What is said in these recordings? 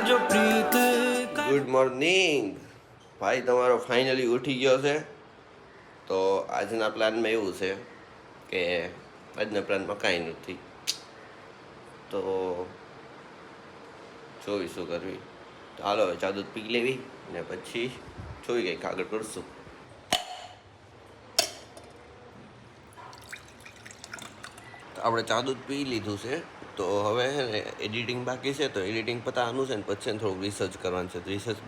Good morning ભાઈ, તમારો finally ઉઠી ગયો છે. તો આજના પ્લાનમાં એવું છે કે આજના પ્લાનમાં કાંઈ નથી. તો જોઈ શું કરવી. તો હાલો હવે ચા દૂધ પી લેવી ને પછી જોઈ કંઈક આગળ કરશું. આપણે ચા દૂધ પી લીધું છે. તો હવે એડિટિંગ બાકી છે, તો એડિટિંગ પતાવવાનું છે ને પછી થોડુંક રિસર્ચ કરવાનું છે.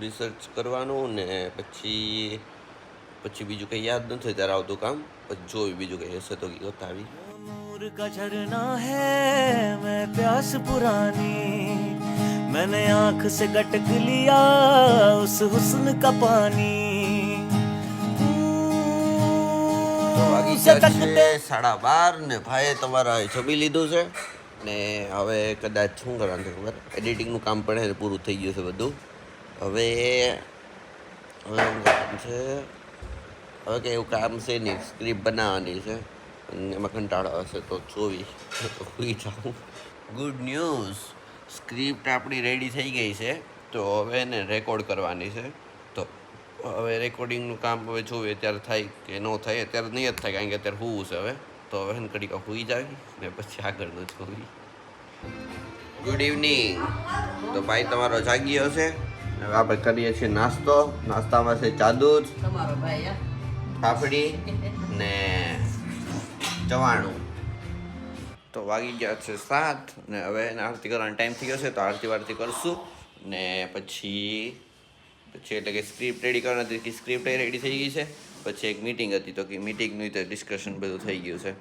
રિસર્ચ કરવાનું ને પછી બીજું કંઈ યાદ નથી ત્યારે આવતું કામ. પછી જોયું બીજું કંઈ હશે તો બતાવી. नूर का झरना है मैं प्यास पुरानी मैंने आँख से गटक लिया उस हुस्न का पानी. વાગી ગયા છે 12:30 ને ભાઈએ તમારા જમી લીધું છે ને હવે કદાચ શું કરવાનું છે ખબર, એડિટિંગનું કામ પણ પૂરું થઈ ગયું છે બધું. હવે કંઈ એવું કામ છે નહીં, સ્ક્રિપ્ટ બનાવવાની છે. એમાં કંટાળો હશે તો જોઈ સુઈ જાઉં. ગુડ ન્યૂઝ, સ્ક્રિપ્ટ આપણી રેડી થઈ ગઈ છે. તો હવે એને રેકોર્ડ કરવાની છે. તો હવે રેકોર્ડિંગનું કામ હવે જોઈએ ત્યારે થાય કે ન થાય. અત્યારે નહીં જ થાય કારણ કે અત્યારે હોવું છે હવે. તો હવે એને કડીક હોઈ જાય ને પછી આગળનું જોઈ. Good evening. તો ભાઈ તમારો જાગી હશે. હવે આપણે કરીએ છીએ નાસ્તો. નાસ્તામાં છે ચા દૂધ, ફાફડી ને ચવાણું. તો વાગી ગયા છે 7 ને હવે એને આરતી કરવાનો ટાઈમ થઈ ગયો છે. તો આરતી કરશું ને પછી એટલે કે સ્ક્રિપ્ટ રેડી કરવાની હતી કે સ્ક્રિપ્ટ રેડી થઈ ગઈ છે. પછી એક મીટિંગ હતી તો કે મીટિંગનું તો ડિસ્કશન બધું થઈ ગયું છે.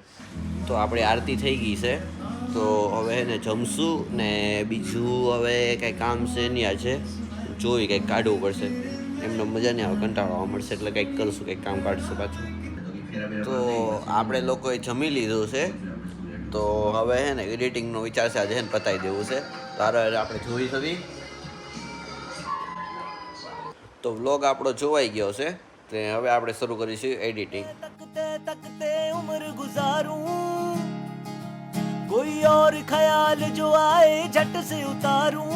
તો આપણે આરતી થઈ ગઈ છે. તો હવે એને જમશું ને બીજું હવે કંઈ કામ છે નહીં આજે. જોઈ કંઈક કાઢવું પડશે. એમને મજા નહીં આવે, કંટાળો આવવા મળશે એટલે કંઈક કરશું, કંઈક કામ કાઢશું પાછું. તો આપણે લોકોએ જમી લીધું છે. તો હવે હે ને એડિટિંગનો વિચાર છે આજે એને પતાવી દેવું છે. તારે આપણે જોઈ શકીએ. તો વ્લોગ આપણો જોવાઈ ગયો છે. તે હવે આપણે શરૂ કરીશું એડિટિંગ. तकते तकते उम्र गुजारूं कोई और ख्याल जो आए झट से उतारूं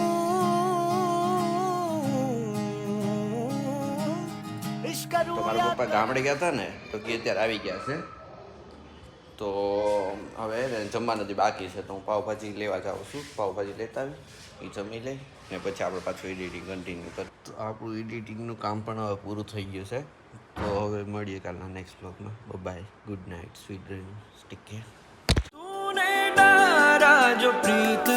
इश्क તો મારા પપ્પા ગામડે ગયા હતા ને તો કે અત્યારે આવી ગયા છે. તો હવે જમવા નથી બાકી છે. તો હું પાવભાજી લેવા જાઉં છું. પાવભાજી લેતા આવી એ જમી લઈ ને પછી આપણે પાછું એડિટિંગ કન્ટિન્યુ કરીએ. તો આપણું એડિટિંગનું કામ પણ હવે પૂરું થઈ ગયું છે. તો હવે મળીએ કાલના નેક્સ્ટ બ્લોગમાં. Bye, good night, sweet dreams, take care. तूने डारा जो प्रीत